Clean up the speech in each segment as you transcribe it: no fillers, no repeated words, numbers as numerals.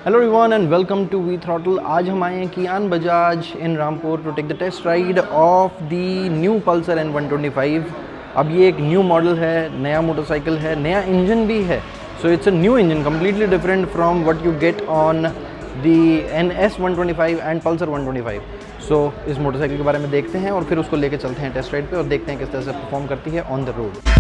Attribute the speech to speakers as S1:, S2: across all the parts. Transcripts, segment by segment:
S1: Hello everyone and welcome to we throttle. आज हम आए हैं Kiyan Bajaj in Rampur to take the test ride of the new Pulsar N125। अब ये एक न्यू मॉडल है, नया मोटरसाइकिल है, नया इंजन भी है। So it's a new engine completely different from what you get on the NS125 and Pulsar 125। सो इस मोटरसाइकिल के बारे में देखते हैं और फिर उसको लेके चलते हैं टेस्ट राइड पे और देखते हैं किस तरह से परफॉर्म करती है on the road.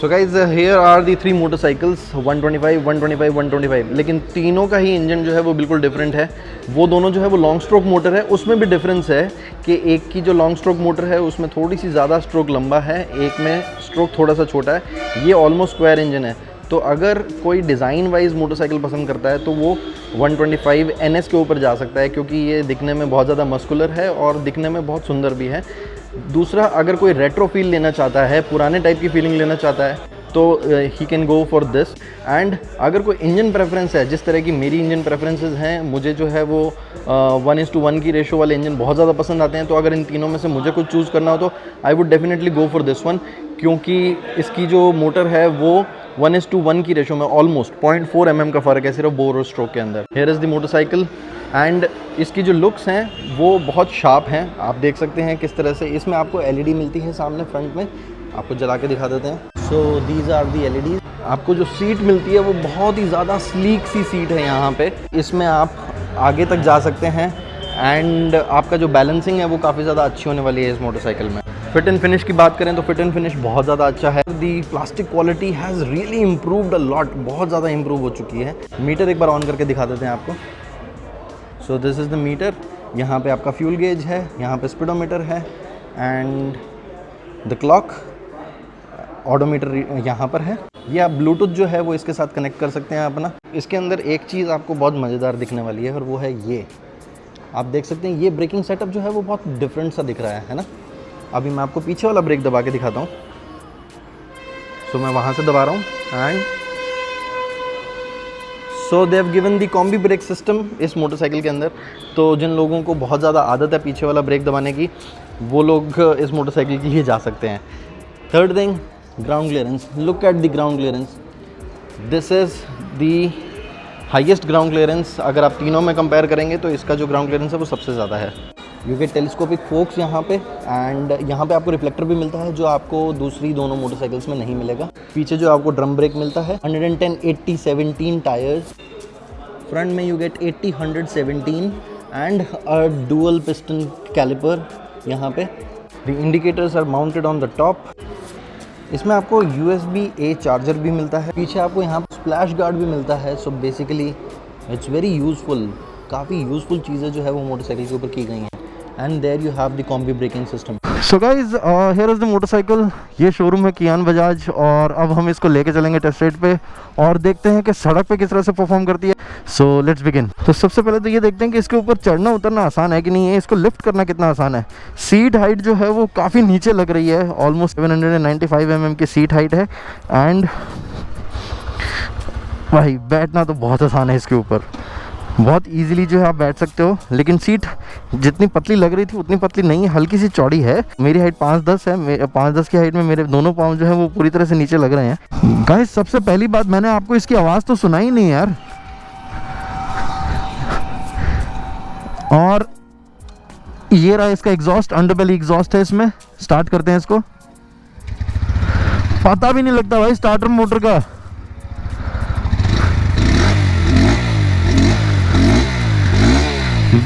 S1: So guys here are the three motorcycles 125, 125, 125। लेकिन तीनों का ही इंजन जो है वो बिल्कुल डिफरेंट है। वो दोनों जो है वो लॉन्ग स्ट्रोक मोटर है। उसमें भी डिफरेंस है कि एक की जो लॉन्ग स्ट्रोक मोटर है उसमें थोड़ी सी ज़्यादा स्ट्रोक लंबा है, एक में स्ट्रोक थोड़ा सा छोटा है। ये ऑलमोस्ट स्क्वायर इंजन है। तो अगर कोई डिज़ाइन वाइज मोटरसाइकिल पसंद करता है तो वो 125 NS के ऊपर जा सकता है, क्योंकि ये दिखने में बहुत ज़्यादा मस्कुलर है और दिखने में बहुत सुंदर भी है। दूसरा, अगर कोई रेट्रो फील लेना चाहता है, पुराने टाइप की फीलिंग लेना चाहता है, तो he can go for this. And अगर कोई इंजन प्रेफरेंस है, जिस तरह की मेरी इंजन प्रेफरेंसेस हैं, मुझे जो है वो 1:1 की रेशो वाले इंजन बहुत ज़्यादा पसंद आते हैं। तो अगर इन तीनों में से मुझे कुछ चूज़ करना हो तो I would definitely go for this one, क्योंकि इसकी जो मोटर है वो 1:1 की रेशो में ऑलमोस्ट 0.4 mm का फ़र्क है सिर्फ बोर और स्ट्रोक के अंदर। Here is the motorcycle and इसकी जो लुक्स हैं वो बहुत शार्प हैं। आप देख सकते हैं किस तरह से इसमें आपको LED मिलती है सामने फ्रंट में। आपको जला के दिखा देते हैं। So these are the LEDs। आपको जो सीट मिलती है वो बहुत ही ज़्यादा स्लीक सी सीट है यहाँ पे। इसमें आप आगे तक जा सकते हैं एंड आपका जो बैलेंसिंग है वो काफ़ी ज़्यादा अच्छी होने वाली है इस मोटरसाइकिल में। फिट एंड फिनिश की बात करें तो फिट एंड फिनिश बहुत ज़्यादा अच्छा है। The plastic quality has really improved a lot, बहुत ज़्यादा इम्प्रूव हो चुकी है। मीटर एक बार ऑन करके दिखा देते हैं आपको। So this is the meter. यहाँ पे आपका फ्यूल गेज है, यहाँ पे स्पीडोमीटर है एंड द क्लॉक, ऑडोमीटर यहाँ पर है। ये आप ब्लूटूथ जो है वो इसके साथ कनेक्ट कर सकते हैं अपना। इसके अंदर एक चीज़ आपको बहुत मज़ेदार दिखने वाली है और वो है ये। आप देख सकते हैं ये ब्रेकिंग सेटअप जो है वो बहुत डिफरेंट सा दिख रहा है ना। अभी मैं आपको पीछे वाला ब्रेक दबा के दिखाता हूँ। सो मैं वहाँ से दबा रहा हूँ and so they have given the combi brake system इस मोटरसाइकिल के अंदर। तो जिन लोगों को बहुत ज़्यादा आदत है पीछे वाला ब्रेक दबाने की, वो लोग इस मोटरसाइकिल की ही जा सकते हैं। Third thing, ground clearance. Look at the ground clearance. This is the highest ground clearance. अगर आप तीनों में कंपेयर करेंगे तो इसका जो ग्राउंड क्लियरेंस है वो सबसे ज़्यादा है। यू गेट टेलीस्कोपिक फोक्स यहाँ पे एंड यहाँ पे आपको रिफ्लेक्टर भी मिलता है, जो आपको दूसरी दोनों मोटरसाइकिल्स में नहीं मिलेगा। पीछे जो आपको ड्रम ब्रेक मिलता है 110, 80, 17 टायर्स। फ्रंट में you get 80, 100, 17 and a dual piston caliper यहाँ पे। The indicators are mounted on the top. इसमें आपको USB-A चार्जर भी मिलता है। पीछे आपको यहाँ पर स्प्लैश गार्ड भी मिलता है। So basically it's very useful. काफ़ी यूज़फुल चीज़ें जो है वो मोटरसाइकिल के ऊपर की गई हैं। And there you have the combi braking system. So guys here is the motorcycle. ये शोरूम है कियान बजाज और अब हम इसको लेके चलेंगे टेस्ट राइड पे और देखते हैं कि सड़क पे किस तरह से परफॉर्म करती है। So let's begin. तो सबसे पहले तो ये देखते हैं कि इसके ऊपर चढ़ना उतरना आसान है कि नहीं है, इसको लिफ्ट करना कितना आसान है। सीट हाइट जो है वो काफ़ी नीचे लग रही है, ऑलमोस्ट 795 mm की सीट हाइट है। एंड भाई बैठना तो बहुत आसान है इसके ऊपर, बहुत इजीली जो है आप बैठ सकते हो। लेकिन सीट जितनी पतली लग रही थी उतनी पतली नहीं है, हल्की सी चौड़ी है। मेरी हाइट 5'10" है। 5'10" की हाइट में मेरे दोनों पाँव जो है वो पूरी तरह से नीचे लग रहे हैं। गाइस सबसे पहली बात, मैंने आपको इसकी आवाज़ तो सुनाई नहीं यार। और ये रहा इसका एग्जॉस्ट, अंडरबेली एग्जॉस्ट है इसमें। स्टार्ट करते हैं इसको। पता भी नहीं लगता भाई स्टार्टर मोटर का।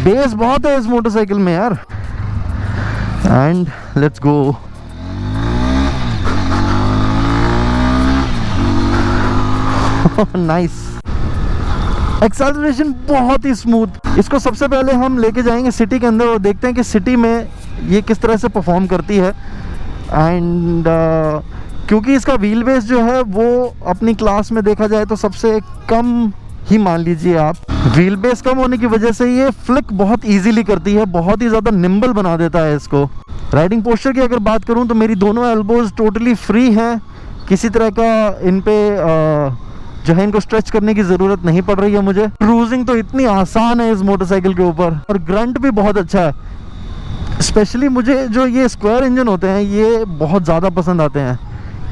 S1: बेस बहुत है इस मोटरसाइकिल में यार। And let's go. Nice. Acceleration बहुत ही स्मूथ। इसको सबसे पहले हम लेके जाएंगे सिटी के अंदर और देखते हैं कि सिटी में ये किस तरह से परफॉर्म करती है। एंड क्योंकि इसका व्हील बेस जो है वो अपनी क्लास में देखा जाए तो सबसे कम
S2: ही मान लीजिए आप। व्हील बेस कम होने की वजह से ये फ्लिक बहुत इजीली करती है, बहुत ही ज़्यादा निम्बल बना देता है इसको। राइडिंग पोस्चर की अगर बात करूं तो मेरी दोनों एल्बोज टोटली फ्री हैं, किसी तरह का इन पे जो है इनको स्ट्रेच करने की ज़रूरत नहीं पड़ रही है मुझे। क्रूजिंग तो इतनी आसान है इस मोटरसाइकिल के ऊपर, और ग्रंट भी बहुत अच्छा है। स्पेशली मुझे जो ये स्क्वायर इंजन होते हैं ये बहुत ज़्यादा पसंद आते हैं,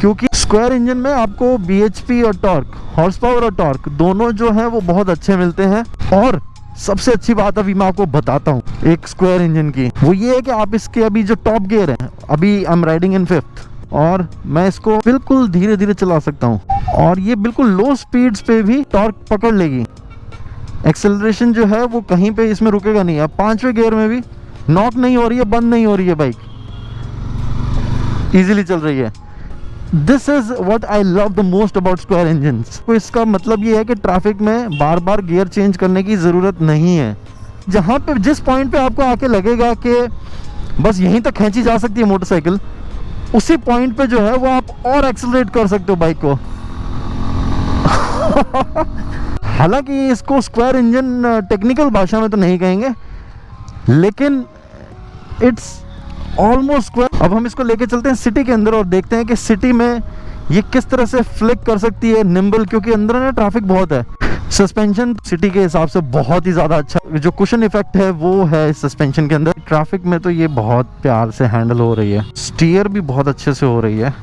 S2: क्योंकि स्क्वायर इंजन में आपको BHP और टॉर्क, हॉर्स पावर और टॉर्क दोनों जो हैं वो बहुत अच्छे मिलते हैं। और सबसे अच्छी बात अभी मैं आपको बताता हूँ एक स्क्वायर इंजन की, वो ये है कि आप इसके अभी जो टॉप गियर है, अभी I am riding in 5th, और मैं इसको बिल्कुल धीरे धीरे चला सकता हूँ, और ये बिल्कुल लो स्पीड्स पे भी टॉर्क पकड़ लेगी। एक्सेलरेशन जो है वो कहीं पे इसमें रुकेगा नहीं। अब 5वें गियर में भी नॉक नहीं हो रही है, बंद नहीं हो रही है बाइक, इजीली चल रही है। This is what I love the most about square engines. तो इसका मतलब ये है कि ट्रैफिक में बार बार गियर चेंज करने की ज़रूरत नहीं है। जहाँ पे जिस पॉइंट पे आपको आके लगेगा कि बस यहीं तक खींची जा सकती है मोटरसाइकिल, उसी पॉइंट पे जो है वो आप और एक्सेलरेट कर सकते हो बाइक को। हालांकि इसको स्क्वायर इंजन टेक्निकल भाषा में तो नहीं कहेंगे, लेकिन इट्स ऑलमोस्ट स्क्वायर। अब हम इसको लेके चलते हैं सिटी के अंदर और देखते हैं कि सिटी में ये किस तरह से फ्लिक कर सकती है निम्बल, क्योंकि अंदर ना ट्रैफिक बहुत है। सस्पेंशन सिटी के हिसाब से बहुत ही ज़्यादा अच्छा, जो कुशन इफेक्ट है वो है इस सस्पेंशन के अंदर। ट्रैफिक में तो ये बहुत प्यार से हैंडल हो रही है, स्टीयर भी बहुत अच्छे से हो रही है,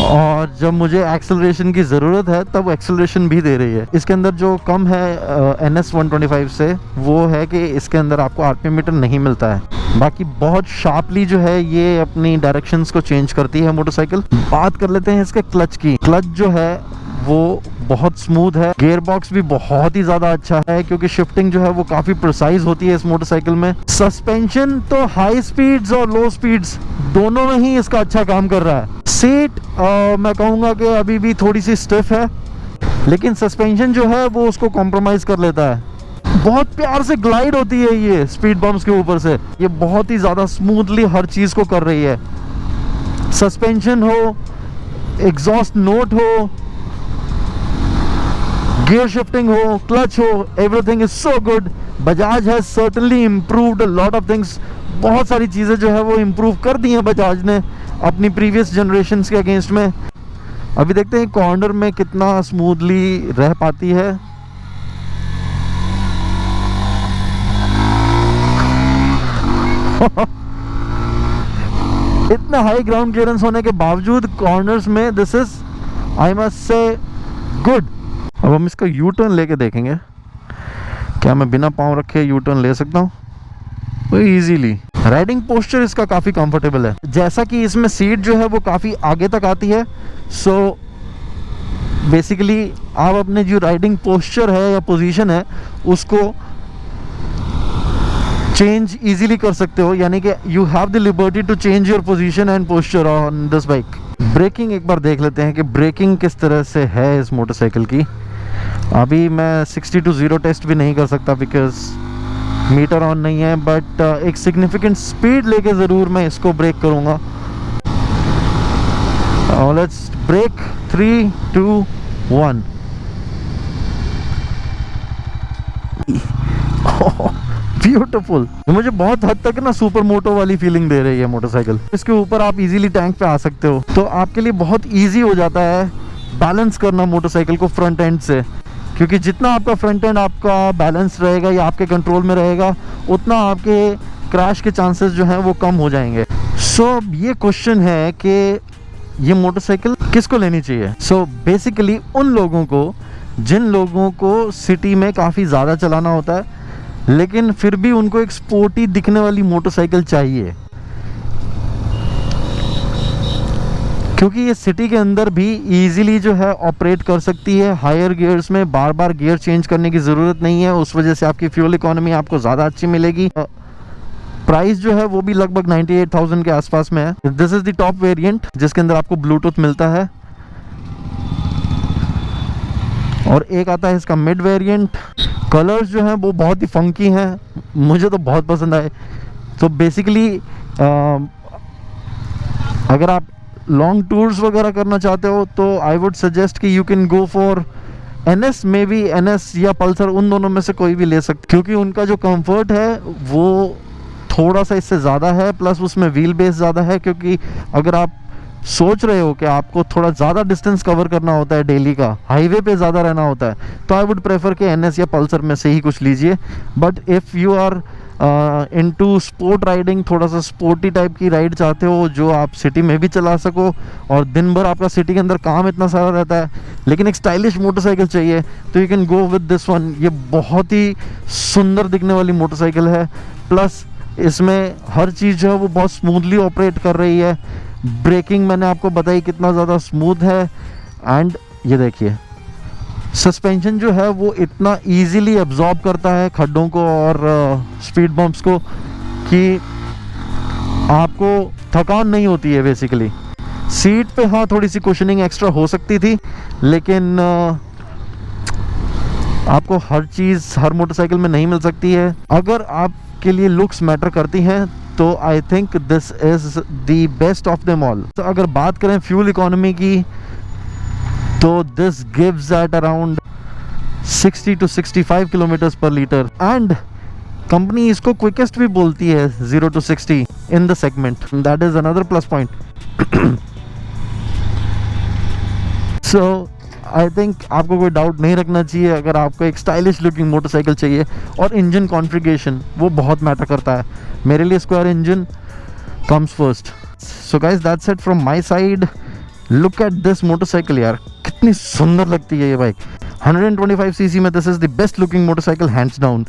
S2: और जब मुझे एक्सेलरेशन की ज़रूरत है तब एक्सेलरेशन भी दे रही है। इसके अंदर जो कम है NS 125 से वो है कि इसके अंदर आपको RPM मीटर नहीं मिलता है। बाकी बहुत शार्पली जो है ये अपनी डायरेक्शंस को चेंज करती है मोटरसाइकिल। बात कर लेते हैं इसके क्लच की। क्लच जो है वो बहुत स्मूथ है, गियर बॉक्स भी बहुत ही ज़्यादा अच्छा है, क्योंकि शिफ्टिंग जो है वो काफ़ी प्रिसाइज होती है इस मोटरसाइकिल में। सस्पेंशन तो हाई स्पीड्स और लो स्पीड्स दोनों में ही इसका अच्छा काम कर रहा है। सीट मैं कहूँगा कि अभी भी थोड़ी सी स्टिफ है, लेकिन सस्पेंशन जो है वो उसको कॉम्प्रोमाइज़ कर लेता है। बहुत प्यार से ग्लाइड होती है ये स्पीड बम्प्स के ऊपर से, ये बहुत ही ज़्यादा स्मूथली हर चीज़ को कर रही है। सस्पेंशन हो, एग्जॉस्ट नोट हो, गियर शिफ्टिंग हो, क्लच हो, everything is so good. Bajaj has certainly improved a lot of things. बहुत सारी चीज़ें जो है वो इम्प्रूव कर दी हैं बजाज ने अपनी प्रीवियस जनरेशन्स के अगेंस्ट में। अभी देखते हैं कॉर्नर में कितना स्मूथली रह पाती है। इतना हाई ग्राउंड क्लियरेंस होने के बावजूद कॉर्नर्स में this is I must say good. अब हम इसका यू टर्न लेके देखेंगे, क्या मैं बिना पाँव रखे यू टर्न ले सकता हूँ वही इजीली। राइडिंग पोस्चर इसका काफ़ी कंफर्टेबल है, जैसा कि इसमें सीट जो है वो काफ़ी आगे तक आती है। सो बेसिकली आप अपने जो राइडिंग पोस्चर है या पोजीशन है उसको चेंज इजीली कर सकते हो, यानी कि you have the liberty to change your position and posture on this bike. Braking एक बार देख लेते हैं कि ब्रेकिंग किस तरह से है इस मोटरसाइकिल की। अभी मैं 60 to 0 टेस्ट भी नहीं कर सकता बिकॉज मीटर ऑन नहीं है, बट एक सिग्निफिकेंट स्पीड लेके ज़रूर मैं इसको ब्रेक करूँगा। Let's brake 3, 2, 1। ब्यूटीफुल। मुझे बहुत हद तक ना सुपर मोटो वाली फीलिंग दे रही है मोटरसाइकिल। इसके ऊपर आप इजीली टैंक पे आ सकते हो, तो आपके लिए बहुत इजी हो जाता है बैलेंस करना मोटरसाइकिल को फ्रंट एंड से, क्योंकि जितना आपका फ्रंट एंड आपका बैलेंस रहेगा या आपके कंट्रोल में रहेगा उतना आपके क्रैश के चांसेस जो हैं वो कम हो जाएंगे। सो ये क्वेश्चन है कि ये मोटरसाइकिल किसको लेनी चाहिए। सो बेसिकली उन लोगों को जिन लोगों को सिटी में काफ़ी ज़्यादा चलाना होता है लेकिन फिर भी उनको एक स्पोर्टी दिखने वाली मोटरसाइकिल चाहिए, क्योंकि ये सिटी के अंदर भी इजीली जो है ऑपरेट कर सकती है। हायर गियर्स में बार बार गियर चेंज करने की ज़रूरत नहीं है, उस वजह से आपकी फ्यूल इकोनॉमी आपको ज़्यादा अच्छी मिलेगी। प्राइस जो है वो भी लगभग 98,000 के आसपास में है। This is the top variant जिसके अंदर आपको ब्लूटूथ मिलता है, और एक आता है इसका मिड वेरिएंट। कलर्स जो हैं वो बहुत ही फंकी हैं, मुझे तो बहुत पसंद आए। तो बेसिकली अगर आप लॉन्ग टूर्स वगैरह करना चाहते हो तो आई वुड सजेस्ट कि you can go for NS, may be NS या पल्सर, उन दोनों में से कोई भी ले सकते, क्योंकि उनका जो कंफर्ट है वो थोड़ा सा इससे ज़्यादा है, प्लस उसमें व्हील बेस ज़्यादा है। क्योंकि अगर आप सोच रहे हो कि आपको थोड़ा ज़्यादा डिस्टेंस कवर करना होता है डेली का, हाईवे पे ज़्यादा रहना होता है, तो आई वुड प्रेफर कि NS या पल्सर में से ही कुछ लीजिए। But if you are into sport riding, थोड़ा सा स्पोर्टी टाइप की राइड चाहते हो जो आप सिटी में भी चला सको और दिन भर आपका सिटी के अंदर काम इतना सारा रहता है, लेकिन एक स्टाइलिश मोटरसाइकिल चाहिए, तो you can go with this one. ये बहुत ही सुंदर दिखने वाली मोटरसाइकिल है, प्लस इसमें हर चीज़ जो है वो बहुत स्मूथली ऑपरेट कर रही है। ब्रेकिंग मैंने आपको बताई कितना ज़्यादा स्मूथ है। एंड ये देखिए सस्पेंशन जो है वो इतना इजीली एब्जॉर्ब करता है खड्डों को और स्पीड बम्प्स को कि आपको थकान नहीं होती है बेसिकली। सीट पे हाँ थोड़ी सी कुशनिंग एक्स्ट्रा हो सकती थी, लेकिन आपको हर चीज़ हर मोटरसाइकिल में नहीं मिल सकती है। अगर आपके लिए लुक्स मैटर करती हैं तो I think this is the best of them all. तो अगर बात करें फ्यूल इकोनॉमी की तो this gives at around 60 to 65 kilometres पर लीटर, एंड कंपनी इसको क्विकेस्ट भी बोलती है 0 to 60 in the segment. That is another plus point. So I think आपको कोई डाउट नहीं रखना चाहिए अगर आपको एक स्टाइलिश लुकिंग मोटरसाइकिल चाहिए। और इंजन कॉन्फ़िगरेशन वो बहुत मैटर करता है। मेरे लिए square engine comes first. So guys that's it from my side. Look at this motorcycle यार, कितनी सुंदर लगती है ये बाइक। 125 सीसी में this is the best looking motorcycle hands down.